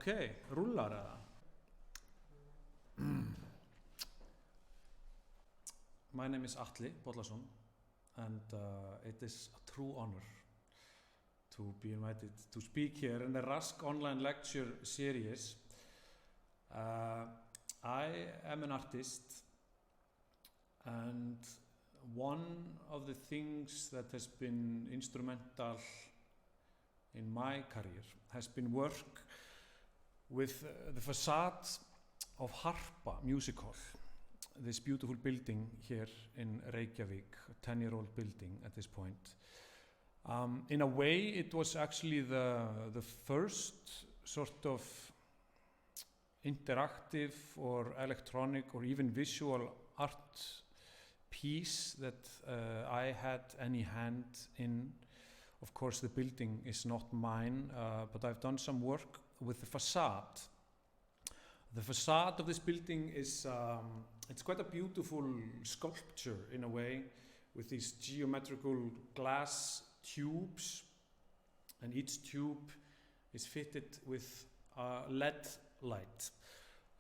Okay, rullar eða? My name is Atli Bollason, and it is a true honor to be invited to speak here in the Rask online lecture series. I am an artist, and one of the things that has been instrumental in my career has been work with the facade of Harpa Music Hall, this beautiful building here in Reykjavík, a 10-year-old building at this point. In a way, it was actually the first sort of interactive or electronic or even visual art piece that I had any hand in. Of course, the building is not mine, but I've done some work with the facade. The facade of this building is it's quite a beautiful sculpture in a way, with these geometrical glass tubes, and each tube is fitted with a LED light,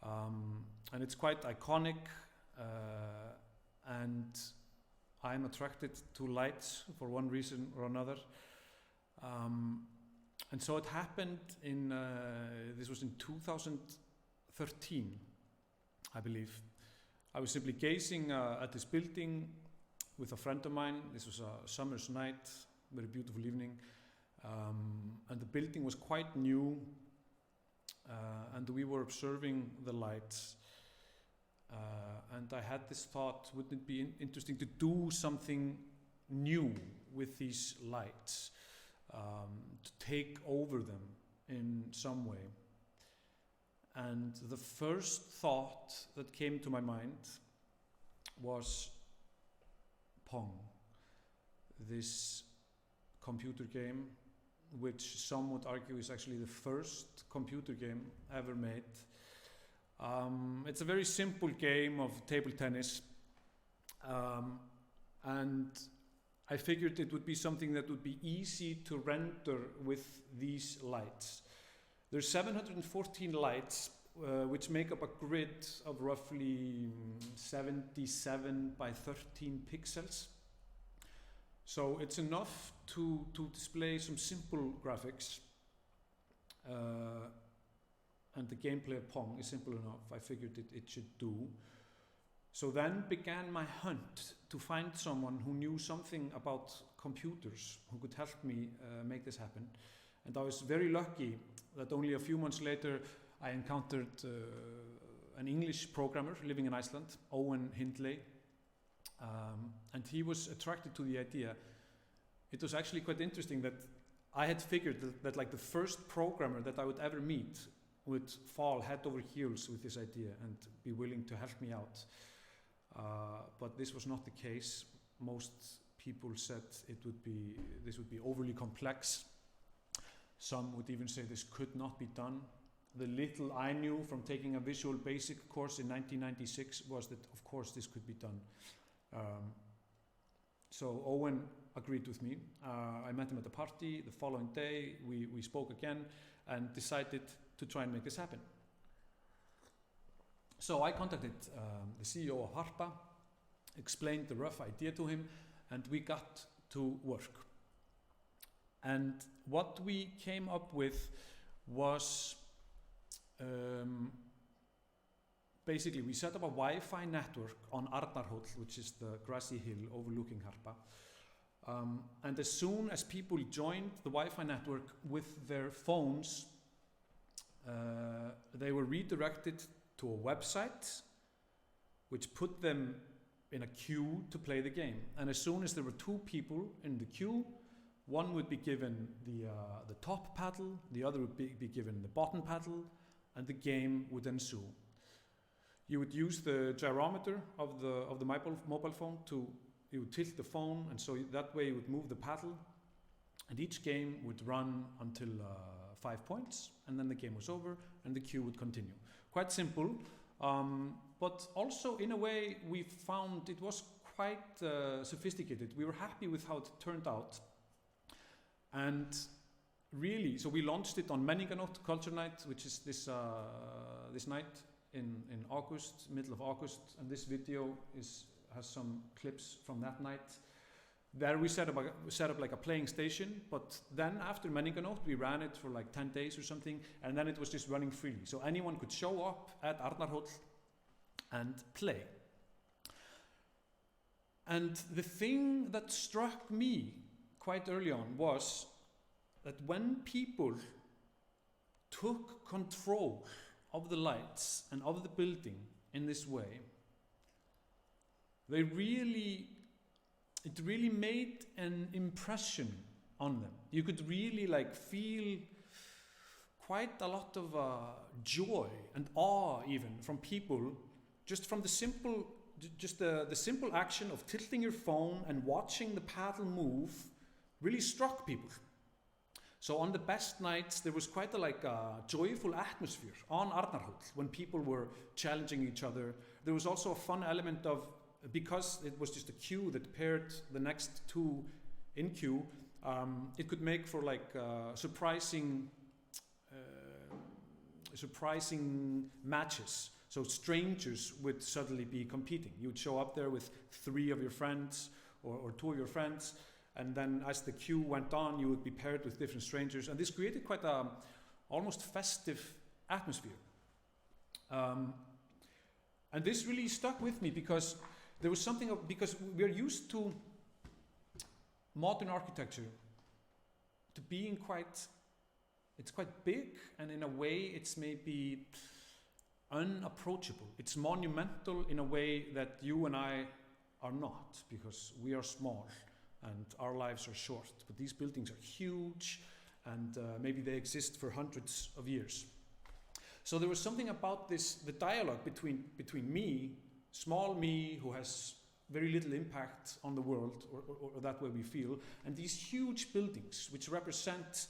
and it's quite iconic, and I'm attracted to lights for one reason or another, and so it happened in this was in 2013, I believe. I was simply gazing at this building with a friend of mine. This was a summer's night, very beautiful evening, and the building was quite new, and we were observing the lights, and I had this thought, wouldn't it be interesting to do something new with these lights, to take over them in some way. And the first thought that came to my mind was Pong, this computer game, which some would argue is actually the first computer game ever made. It's a very simple game of table tennis, and I figured it would be something that would be easy to render with these lights. There's 714 lights, which make up a grid of roughly 77 by 13 pixels. So it's enough to display some simple graphics, and the gameplay of Pong is simple enough. I figured it should do. So then began my hunt to find someone who knew something about computers, who could help me make this happen. And I was very lucky that only a few months later I encountered an English programmer living in Iceland, Owen Hindley, and he was attracted to the idea. It was actually quite interesting that I had figured that like the first programmer that I would ever meet would fall head over heels with this idea and be willing to help me out. But this was not the case. Most people said this would be overly complex. Some would even say this could not be done. The little I knew from taking a Visual Basic course in 1996 was that, of course, this could be done. So Owen agreed with me. I met him at a party. The following day, we spoke again and decided to try and make this happen. So I contacted the CEO of Harpa, explained the rough idea to him, and we got to work. And what we came up with was basically we set up a Wi-Fi network on Arnarhóll, which is the grassy hill overlooking Harpa. And as soon as people joined the Wi-Fi network with their phones, they were redirected to a website which put them in a queue to play the game. And as soon as there were two people in the queue, one would be given the top paddle, the other would be given the bottom paddle, and the game would ensue. You would use the gyrometer of the mobile phone you would tilt the phone, and so that way you would move the paddle, and each game would run until 5 points, and then the game was over, and the queue would continue. Quite simple, but also in a way we found it was quite sophisticated. We were happy with how it turned out. And really, so we launched it on Menningarnótt Culture Night, which is this night in August, middle of August, and this video has some clips from that night. There we set up like a playing station, but then after Menningarnótt we ran it for like 10 days or something, and then it was just running freely. So anyone could show up at Arnarhóll and play. And the thing that struck me quite early on was that when people took control of the lights and of the building in this way, it really made an impression on them. You could really like feel quite a lot of joy and awe even from people, just from the simple action of tilting your phone and watching the paddle move really struck people. So on the best nights, there was quite a joyful atmosphere on Arnarhóll when people were challenging each other. There was also a fun element of, because it was just a queue that paired the next two in queue, it could make for surprising matches. So strangers would suddenly be competing. You would show up there with 3 of your friends or 2 of your friends, and then as the queue went on, you would be paired with different strangers, and this created quite a almost festive atmosphere. And this really stuck with me because there was something because we're used to modern architecture to being quite big, and in a way it's maybe unapproachable. It's monumental in a way that you and I are not, because we are small and our lives are short. But these buildings are huge, and maybe they exist for hundreds of years. So there was something about this, the dialogue between me, small me, who has very little impact on the world, or that way we feel, and these huge buildings which represent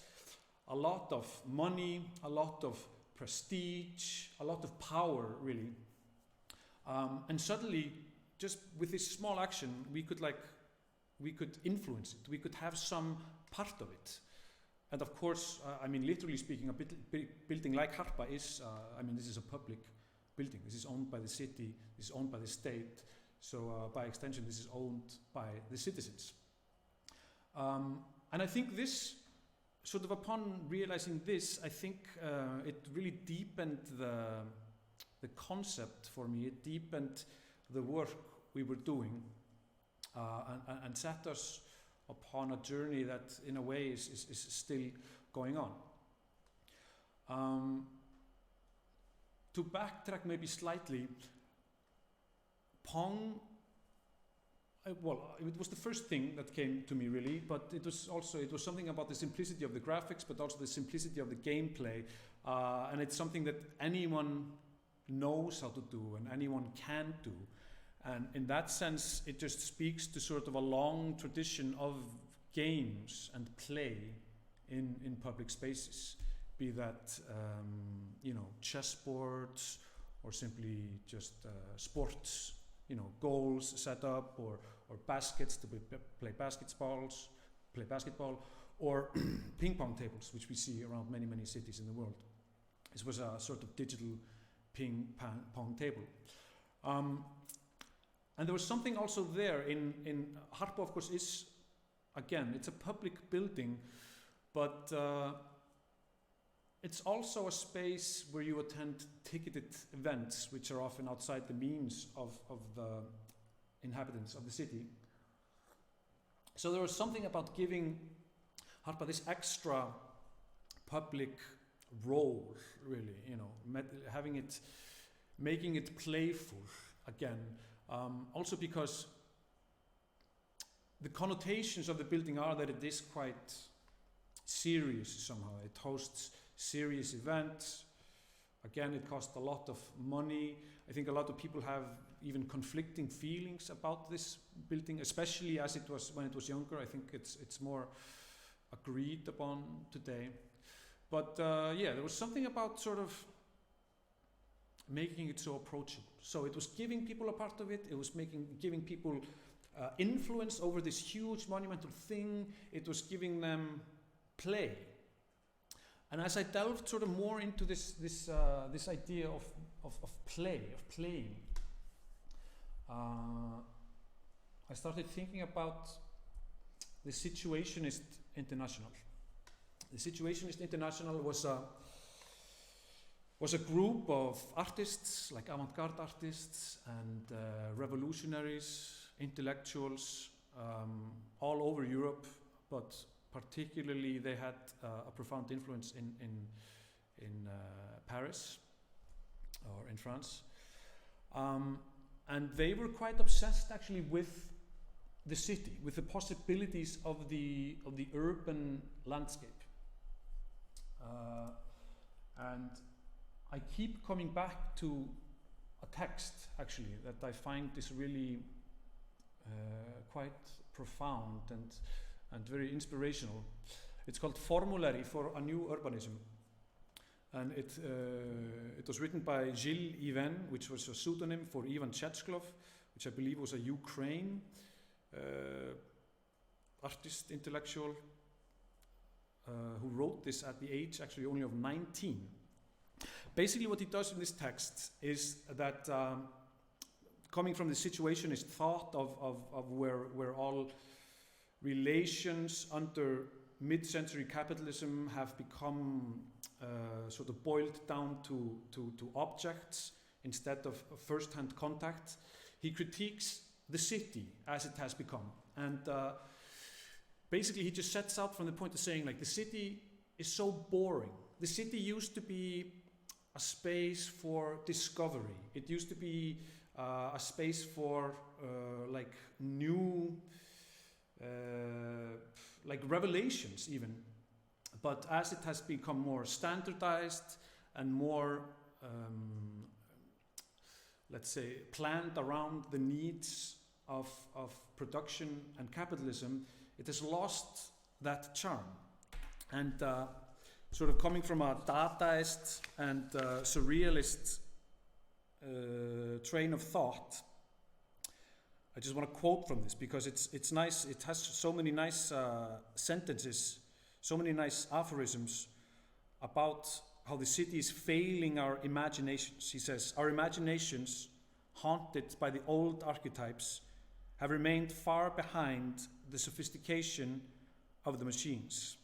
a lot of money, a lot of prestige, a lot of power, really. And suddenly, just with this small action, we could influence it. We could have some part of it. And of course, literally speaking, a building like Harpa is, this is a public building. This is owned by the city, this is owned by the state. So by extension, this is owned by the citizens. And I think this, sort of upon realizing this, I think it really deepened the concept for me. It deepened the work we were doing, and set us upon a journey that in a way is still going on. To backtrack maybe slightly, Pong, it was the first thing that came to me really, but it was something about the simplicity of the graphics, but also the simplicity of the gameplay, and it's something that anyone knows how to do and anyone can do. And in that sense, it just speaks to sort of a long tradition of games and play in public spaces, be that chessboards or simply just sports, goals set up, or baskets to play basketball, or ping pong tables, which we see around many cities in the world. This was a sort of digital ping pong table. And there was something also there in Harpa, of course, is, again, it's a public building, but it's also a space where you attend ticketed events, which are often outside the means of the inhabitants of the city. So there was something about giving Harpa this extra public role, really, making it playful again. Also because the connotations of the building are that it is quite serious somehow. It hosts serious events. Again, it costs a lot of money. I think a lot of people have even conflicting feelings about this building, especially as it was when it was younger. I think it's more agreed upon today. But there was something about sort of making it so approachable. So it was giving people a part of it. It was giving people influence over this huge monumental thing. It was giving them play And as I delved sort of more into this idea of playing, I started thinking about the Situationist International. The Situationist International was a group of artists, like avant-garde artists and revolutionaries, intellectuals, all over Europe, but particularly they had a profound influence in Paris or in France. And they were quite obsessed actually with the city, with the possibilities of the urban landscape. And I keep coming back to a text actually that I find is really quite profound and very inspirational. It's called Formulary for a New Urbanism, and it was written by Gilles Yven, which was a pseudonym for Ivan Chechklov, which I believe was a Ukraine artist, intellectual, who wrote this at the age actually only of 19. Basically what he does in this text is that coming from the situationist thought of where all relations under mid-century capitalism have become sort of boiled down to objects instead of first-hand contact, he critiques the city as it has become. And basically he just sets out from the point of saying, like, the city is so boring. The city used to be a space for discovery. It used to be a space for like new like revelations even. But as it has become more standardized and more let's say planned around the needs of production and capitalism, it has lost that charm. And sort of coming from a Dadaist and surrealist train of thought, I just want to quote from this because it's nice. It has so many nice sentences, so many nice aphorisms about how the city is failing our imaginations. He says, "Our imaginations, haunted by the old archetypes, have remained far behind the sophistication of the machines.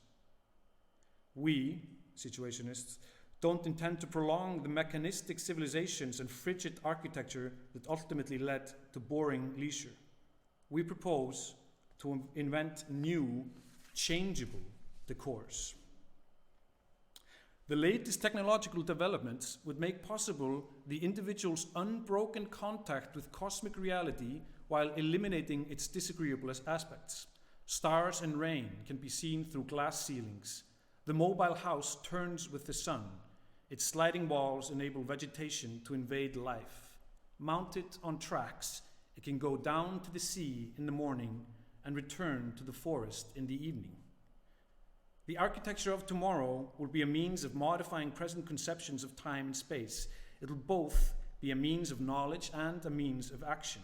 We, situationists, don't intend to prolong the mechanistic civilizations and frigid architecture that ultimately led to boring leisure. We propose to invent new, changeable decors. The latest technological developments would make possible the individual's unbroken contact with cosmic reality while eliminating its disagreeable aspects. Stars and rain can be seen through glass ceilings. The mobile house turns with the sun. Its sliding walls enable vegetation to invade life. Mounted on tracks, it can go down to the sea in the morning and return to the forest in the evening. The architecture of tomorrow will be a means of modifying present conceptions of time and space. It will both be a means of knowledge and a means of action.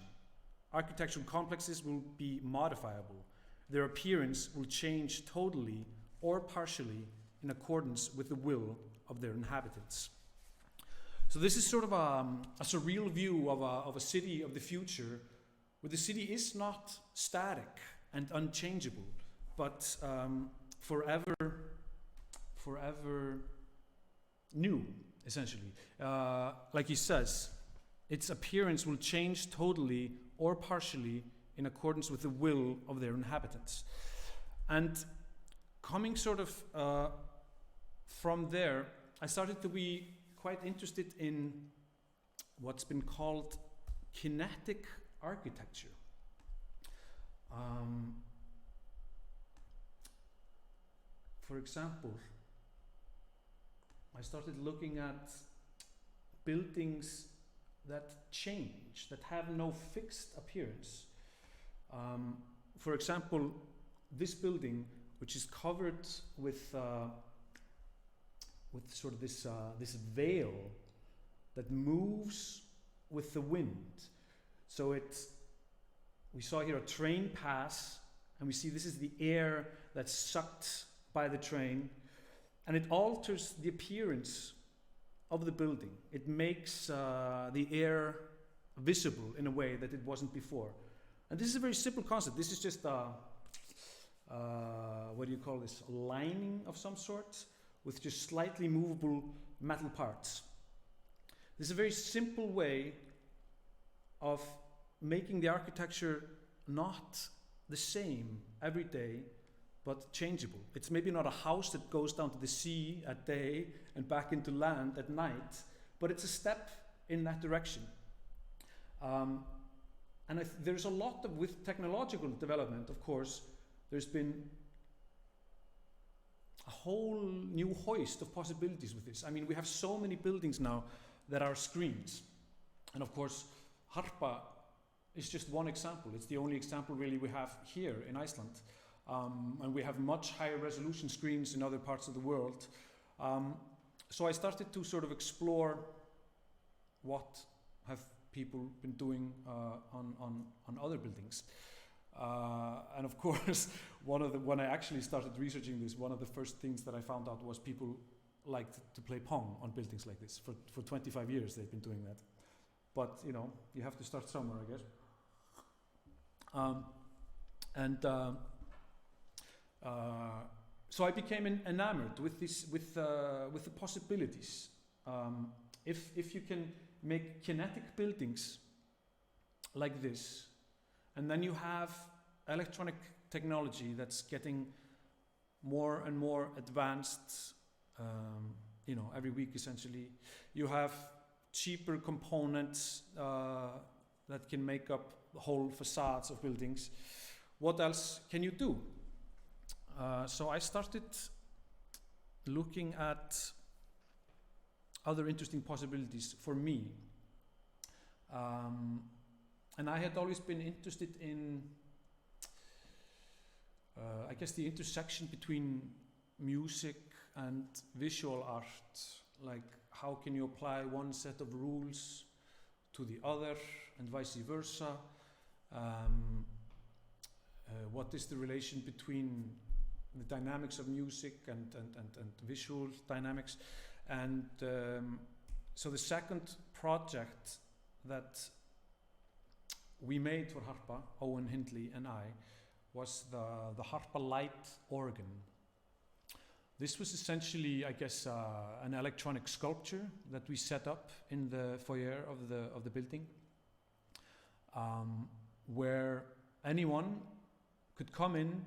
Architectural complexes will be modifiable. Their appearance will change totally or partially in accordance with the will of their inhabitants." So this is sort of a surreal view of a city of the future, where the city is not static and unchangeable, but forever new, essentially. Like he says, its appearance will change totally or partially in accordance with the will of their inhabitants. And coming sort of from there, I started to be quite interested in what's been called kinetic architecture. For example, I started looking at buildings that change, that have no fixed appearance. For example, this building, which is covered with sort of this veil that moves with the wind. So we saw here a train pass, and we see this is the air that's sucked by the train, and it alters the appearance of the building. It makes the air visible in a way that it wasn't before. And this is a very simple concept. This is just what do you call this? A lining of some sort with just slightly movable metal parts. This is a very simple way of making the architecture not the same every day, but changeable. It's maybe not a house that goes down to the sea at day and back into land at night, but it's a step in that direction. And there's a lot of, with technological development, of course, there's been a whole new hoist of possibilities with this. I mean, we have so many buildings now that are screens. And of course, Harpa is just one example. It's the only example really we have here in Iceland. And we have much higher resolution screens in other parts of the world. So I started to sort of explore what have people been doing on other buildings. And of course, when I actually started researching this, one of the first things that I found out was people liked to play Pong on buildings like this. For 25 years they've been doing that. But you know, you have to start somewhere, I guess. So I became enamored with this, with the possibilities. If you can make kinetic buildings like this, and then you have electronic technology that's getting more and more advanced, you know, every week essentially. You have cheaper components that can make up the whole facades of buildings. What else can you do? So I started looking at other interesting possibilities for me. And I had always been interested in, I guess, the intersection between music and visual art. Like, how can you apply one set of rules to the other and vice versa? What is the relation between the dynamics of music and visual dynamics? And so the second project that we made for Harpa, Owen Hindley and I, was the Harpa Light organ. This was essentially, I guess, an electronic sculpture that we set up in the foyer of the building, where anyone could come in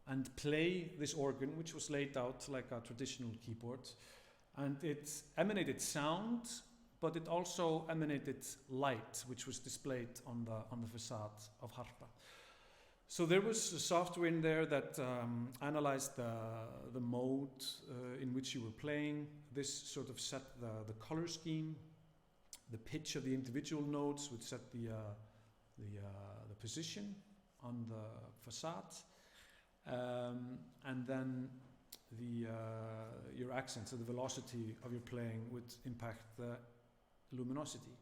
and play this organ, which was laid out like a traditional keyboard, and it emanated sound, but it also emanated light, which was displayed on the facade of Harpa. So there was a software in there that analyzed the mode in which you were playing. This sort of set the color scheme, the pitch of the individual notes would set the position on the facade, and then your accent, so the velocity of your playing would impact the luminosity.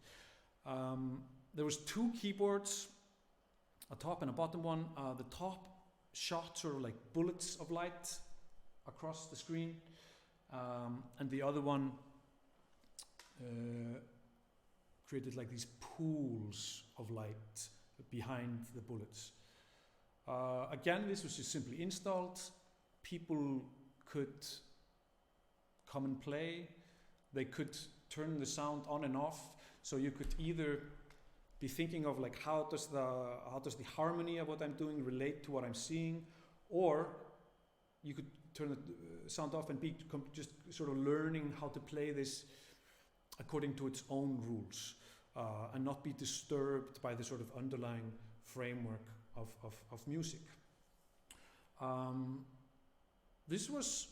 There was two keyboards, a top and a bottom one. The top shot sort of like bullets of light across the screen, and the other one created like these pools of light behind the bullets. Again, this was just simply installed. People could come and play. They could turn the sound on and off. So you could either be thinking of like how does the harmony of what I'm doing relate to what I'm seeing, or you could turn the sound off and be just sort of learning how to play this according to its own rules, and not be disturbed by the sort of underlying framework of music. This was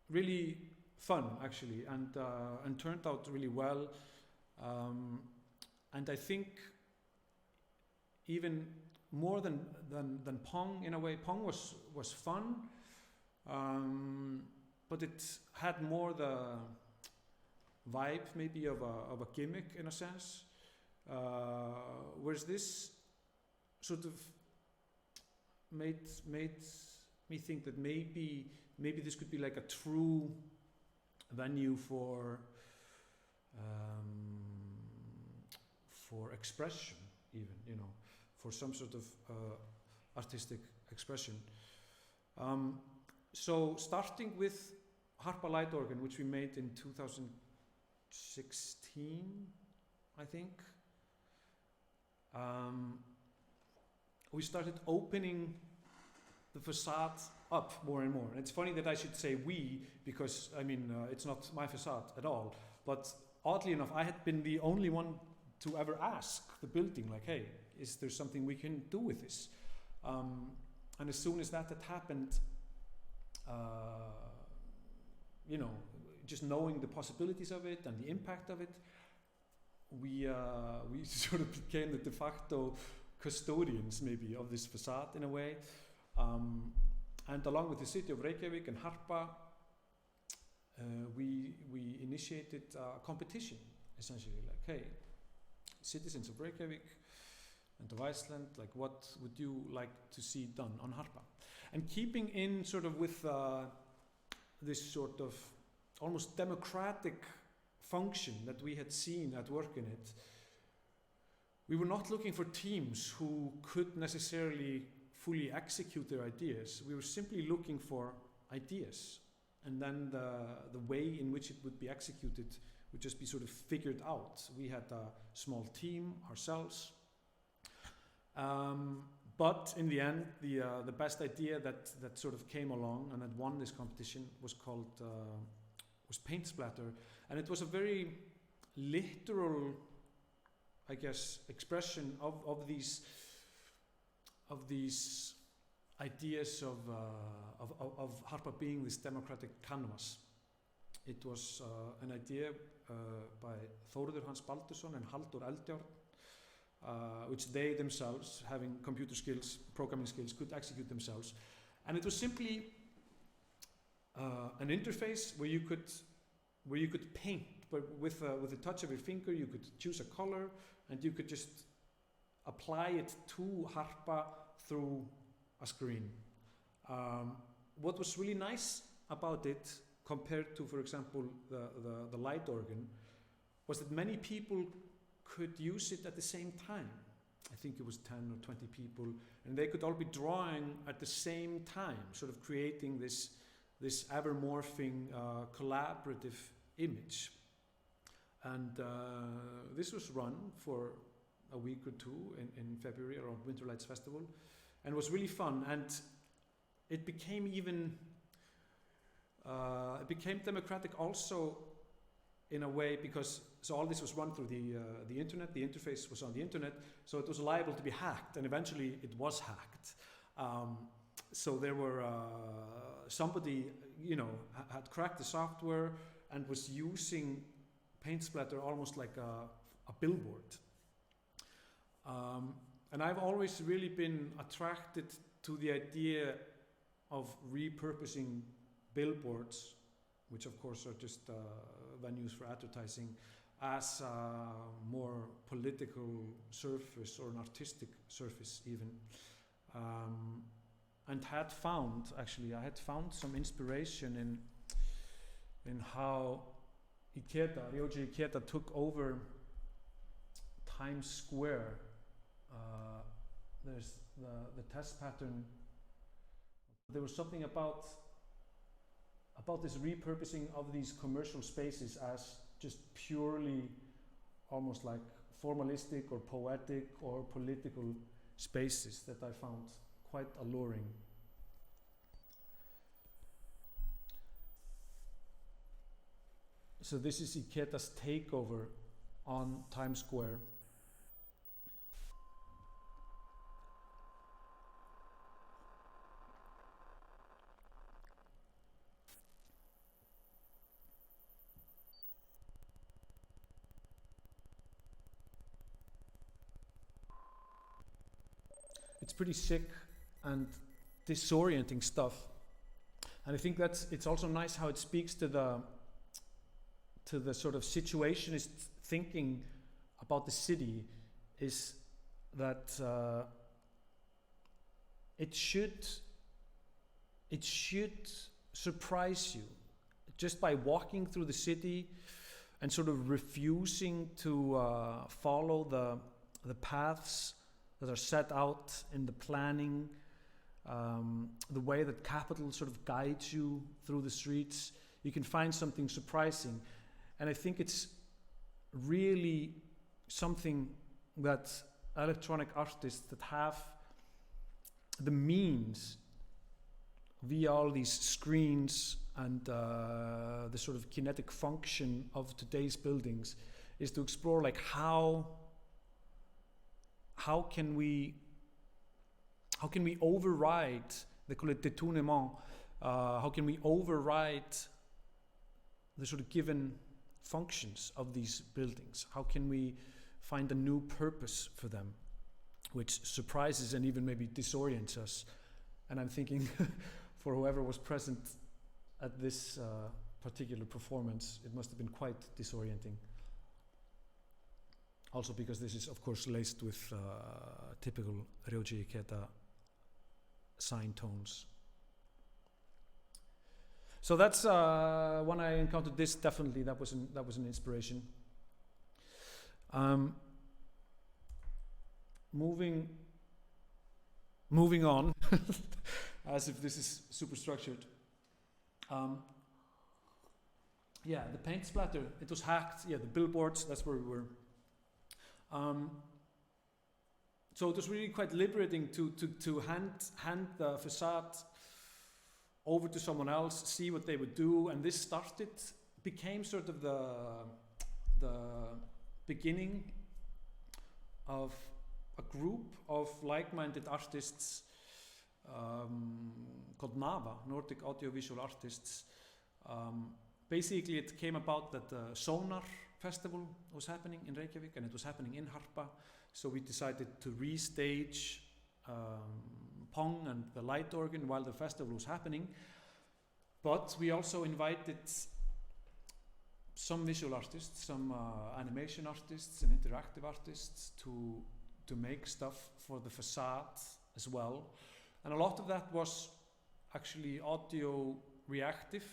really fun, actually, and turned out really well. And I think even more than Pong, in a way, Pong was fun, but it had more the vibe maybe of a gimmick in a sense, whereas this sort of made me think that maybe maybe this could be like a true venue for expression, even, you know, for some sort of artistic expression. So starting with Harpa Light Organ, which we made in 2016, I think, we started opening the facade up more and more. And it's funny that I should say we, because I mean, it's not my facade at all, but oddly enough, I had been the only one to ever ask the building, like, hey, is there something we can do with this? And as soon as that had happened, you know, just knowing the possibilities of it and the impact of it, we sort of became the de facto custodians, maybe, of this facade in a way. And along with the city of Reykjavik and Harpa, we initiated a competition, essentially, like, hey, citizens of Reykjavik and of Iceland, like, what would you like to see done on Harpa? And keeping in sort of with this sort of almost democratic function that we had seen at work in it, we were not looking for teams who could necessarily fully execute their ideas. We were simply looking for ideas, and then the way in which it would be executed would just be sort of figured out. We had a small team ourselves, but in the end, the best idea that sort of came along and that won this competition was called was paint splatter, and it was a very literal, I guess, expression of these ideas of Harpa being this democratic canvas. It was an idea by Þórður Hans Baldursson and Halldór Eldjárn, which they themselves, having computer skills, programming skills, could execute themselves. And it was simply an interface where you could paint, but with the touch of your finger, you could choose a color, and you could just apply it to Harpa through a screen. What was really nice about it, compared to, for example, the light organ, was that many people could use it at the same time. I think it was 10 or 20 people, and they could all be drawing at the same time, sort of creating this ever-morphing collaborative image. And this was run for a week or two in February around Winter Lights Festival, and was really fun. And it became even democratic also in a way, because so all this was run through the internet. The interface was on the internet, so it was liable to be hacked, and eventually it was hacked. So there were somebody, you know, had cracked the software and was using paint splatter almost like a billboard. And I've always really been attracted to the idea of repurposing billboards, which of course are just venues for advertising, as a more political surface or an artistic surface even. And I had found some inspiration in how Ryoji Ikeda took over Times Square. There's the test pattern. There was something about this repurposing of these commercial spaces as just purely almost like formalistic or poetic or political spaces that I found quite alluring. So this is Ikeda's takeover on Times Square. It's pretty sick and disorienting stuff, and I think it's also nice how it speaks to the sort of situationist thinking about the city, is that it should surprise you just by walking through the city and sort of refusing to follow the paths that are set out in the planning, the way that capital sort of guides you through the streets, you can find something surprising. And I think it's really something that electronic artists that have the means via all these screens and the sort of kinetic function of today's buildings is to explore, like, how can we override, they call it détournement, how can we override the sort of given functions of these buildings? How can we find a new purpose for them, which surprises and even maybe disorients us? And I'm thinking for whoever was present at this particular performance, it must have been quite disorienting. Also because this is, of course, laced with typical Ryoji Ikeda sine tones. So that's when I encountered this. Definitely, that was an inspiration. Moving on, as if this is super structured. Yeah, the paint splatter, it was hacked. Yeah, the billboards, that's where we were. So it was really quite liberating to hand the facade over to someone else, see what they would do, and this became sort of the beginning of a group of like-minded artists called NAVA, Nordic Audiovisual Artists. Basically, it came about that the Sonar Festival was happening in Reykjavik, and it was happening in Harpa, so we decided to restage Pong and the light organ while the festival was happening. But we also invited some visual artists, some animation artists and interactive artists to make stuff for the facade as well. And a lot of that was actually audio reactive.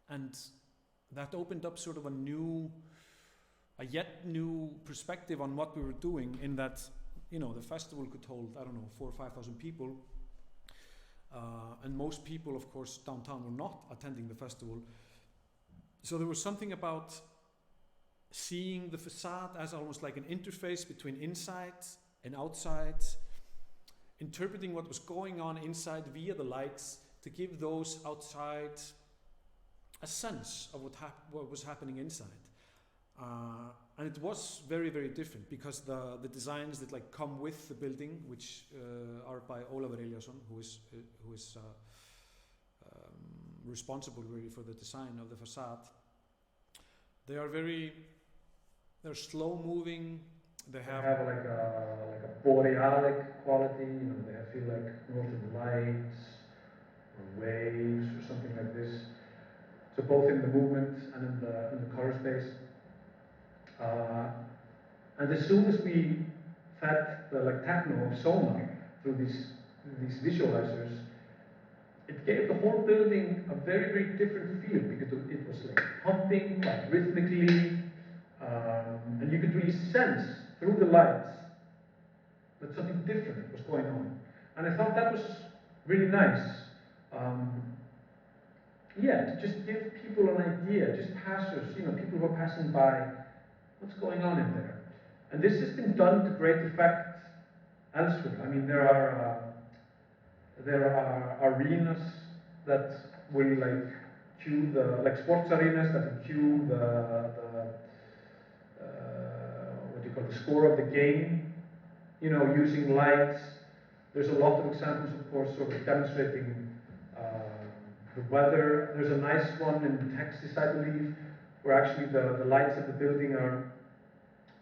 And that opened up sort of a yet new perspective on what we were doing, in that, the festival could hold, 4,000 or 5,000 people. And most people, of course, downtown were not attending the festival. So there was something about seeing the facade as almost like an interface between inside and outside, interpreting what was going on inside via the lights to give those outside a sense of what was happening inside. And it was very, very different, because the designs that come with the building, which are by Ólafur Eliasson, who is responsible really for the design of the facade, they're slow moving. They have like a borealic quality. They feel like northern lights or waves or something like this. So both in the movement and in the color space. And as soon as we fed the techno of Sonar through these visualizers, it gave the whole building a very, very different feel, because it was like pumping quite rhythmically, and you could really sense through the lights that something different was going on. And I thought that was really nice. To just give people an idea, just passers, people who are passing by, what's going on in there. And this has been done to great effect elsewhere. I mean, there are arenas that will cue sports arenas that will cue the score of the game, using lights. There's a lot of examples, of course, sort of demonstrating the weather. There's a nice one in Texas, I believe, where actually the lights of the building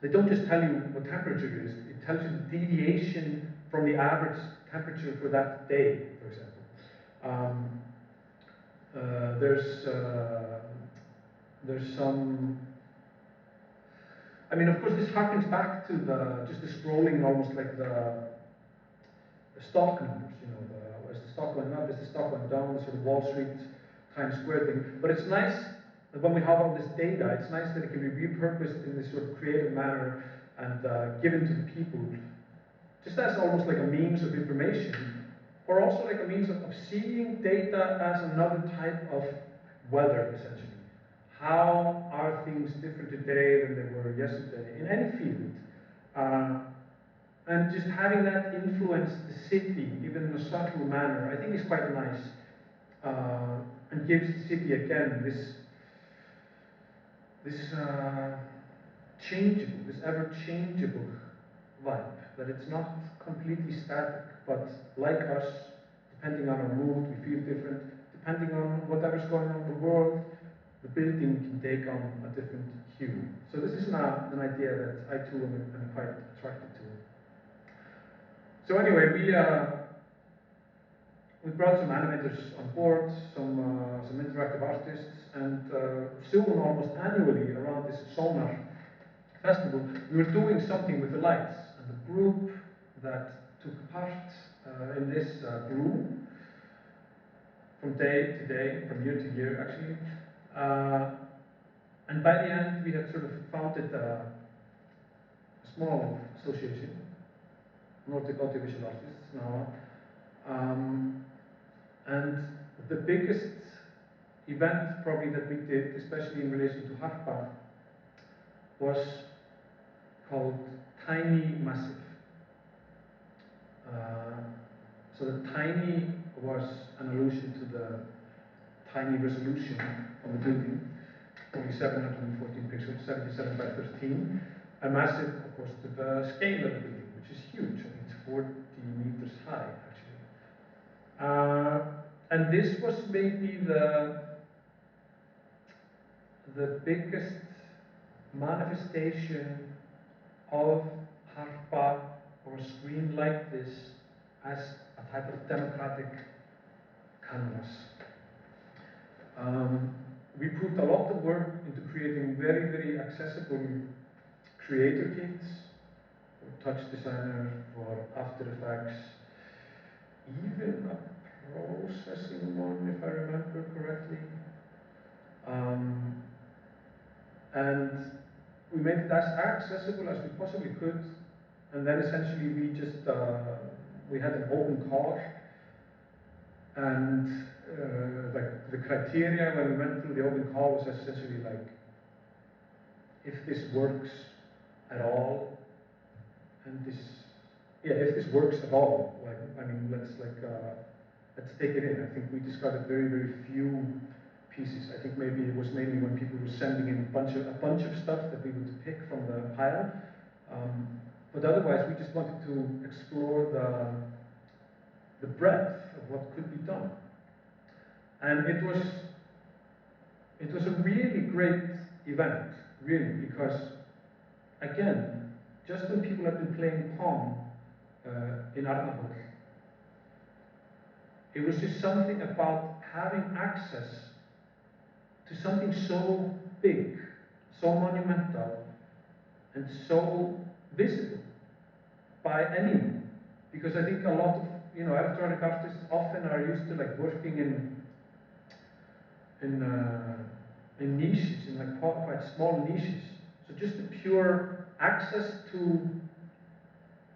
they don't just tell you what temperature it is, it tells you the deviation from the average temperature for that day, for example. There's some, of course, this harkens back to just the scrolling, almost like the stock numbers, stock went up, as the stock went down, the sort of Wall Street, Times Square thing. But it's nice that when we have all this data, it's nice that it can be repurposed in this sort of creative manner and given to the people, just as almost like a means of information, or also like a means of seeing data as another type of weather, essentially. How are things different today than they were yesterday, in any field? And just having that influence the city, even in a subtle manner, I think is quite nice. And gives the city, again, this changeable, this ever-changeable vibe, that it's not completely static, but like us, depending on our mood, we feel different. Depending on whatever's going on in the world, the building can take on a different hue. So this is an idea that I too am quite attracted to. So anyway, we brought some animators on board, some interactive artists, and soon, almost annually, around this Sonar festival, we were doing something with the lights. And the group that took part in this grew from day to day, from year to year, actually. And by the end, we had sort of founded a small association, Nordic Audiovisual Artists now. And the biggest event probably that we did, especially in relation to Harpa, was called Tiny Massive. So the tiny was an allusion to the tiny resolution of the building, only 714 pixels, 77 by 13. And massive, of course, to the scale of the building, which is huge. I think it's 40 meters high, actually. And this was maybe the biggest manifestation of Harpa or a screen like this as a type of democratic canvas. We put a lot of work into creating very, very accessible creator kits for Touch Designer, for After Effects, even a processing one, if I remember correctly. And we made it as accessible as we possibly could. And then essentially we just, we had an open call. And like the criteria when we went through the open call was essentially like, if this works at all, and this, yeah, if this works at all, like, I mean, let's take it in. I think we discarded very, very few pieces. I think maybe it was mainly when people were sending in a bunch of stuff that we would pick from the pile. But otherwise, we just wanted to explore the breadth of what could be done. And it was a really great event, really, because again, just when people have been playing Pong in Arnarhól, it was just something about having access to something so big, so monumental, and so visible by anyone. Because I think a lot of electronic artists often are used to like working in niches, in like quite small niches. So just the pure access to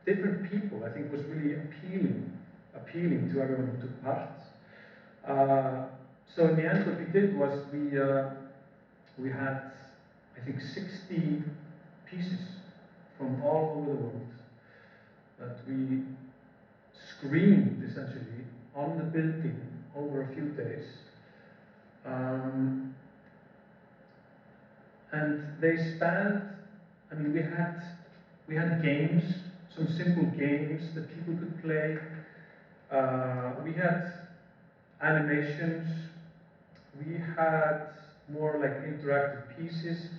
different people, I think, was really appealing to everyone who took part. So in the end, what we did was we had, I think, 60 pieces from all over the world that we screened essentially on the building over a few days. And they spanned, I mean, we had games, some simple games that people could play. We had animations. We had more like interactive pieces.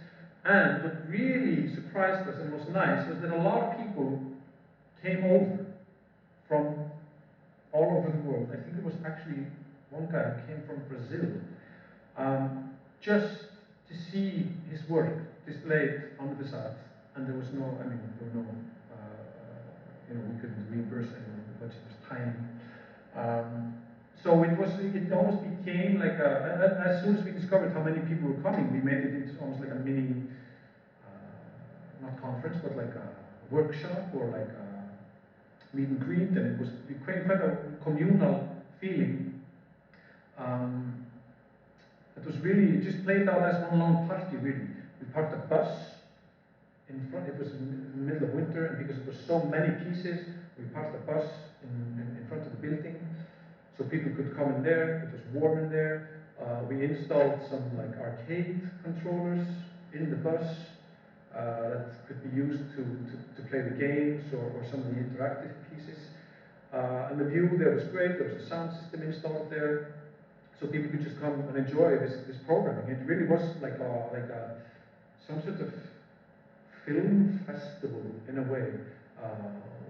And what really surprised us and was nice was that a lot of people came over from all over the world. I think it was actually one guy who came from Brazil, just to see his work displayed on the facade. And there was no, I mean, there were no, we couldn't reimburse anyone, the budget was tiny. So it almost became like as soon as we discovered how many people were coming, we made it into almost like a mini, not conference, but like a workshop or like a meet and greet, and it was quite a communal feeling. It was really, it just played out as one long party, really. We parked a bus in front, it was in the middle of winter, and because it was so many pieces, we parked a bus in front of the building, so people could come in there. It was warm in there. We installed some like arcade controllers in the bus that could be used to play the games or some of the interactive pieces. And the view there was great. There was a sound system installed there, so people could just come and enjoy this programming. It really was like some sort of film festival in a way,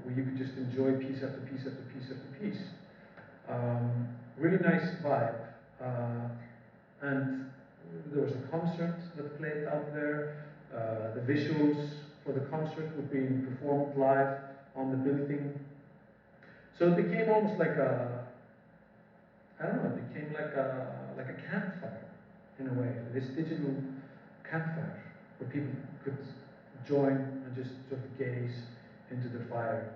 where you could just enjoy piece after piece after piece after piece. Really nice vibe. And there was a concert that played out there. The visuals for the concert were being performed live on the building. So it became almost like I don't know, it became like a campfire in a way, this digital campfire where people could join and just sort of gaze into the fire.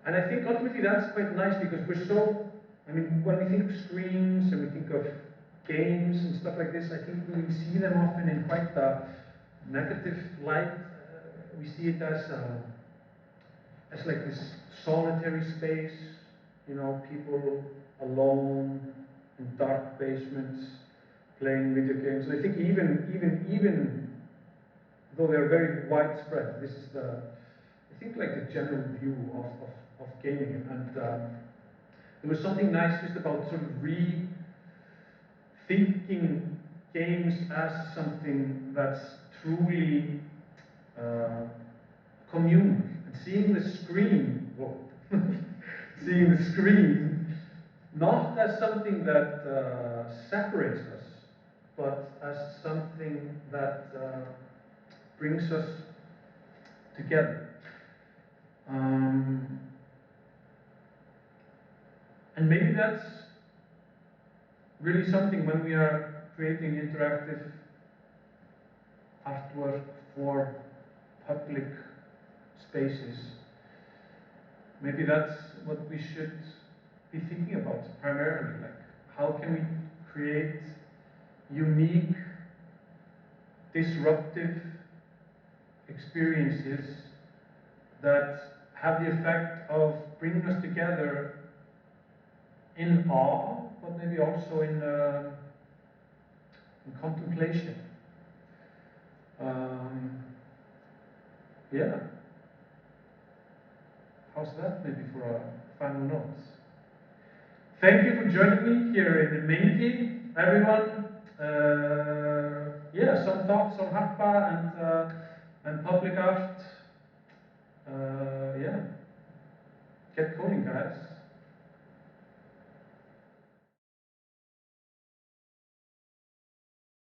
And I think ultimately that's quite nice because we're so, I mean, when we think of screens and we think of games and stuff like this, I think we see them often in quite a negative light. We see it as like this solitary space, you know, people alone in dark basements playing video games. And I think even though they're very widespread, this is I think like the general view of gaming. And there was something nice just about sort of rethinking games as something that's truly communal, and seeing the screen, seeing the screen not as something that separates us, but as something that brings us together. And maybe that's really something when we are creating interactive artwork for public spaces. Maybe that's what we should be thinking about primarily. Like, how can we create unique, disruptive experiences that have the effect of bringing us together in awe, but maybe also in contemplation. Yeah. How's that maybe for a final note? Thank you for joining me here in Helsinki, everyone. Yeah, some thoughts on Harpa and public art. Yeah, get coding, guys.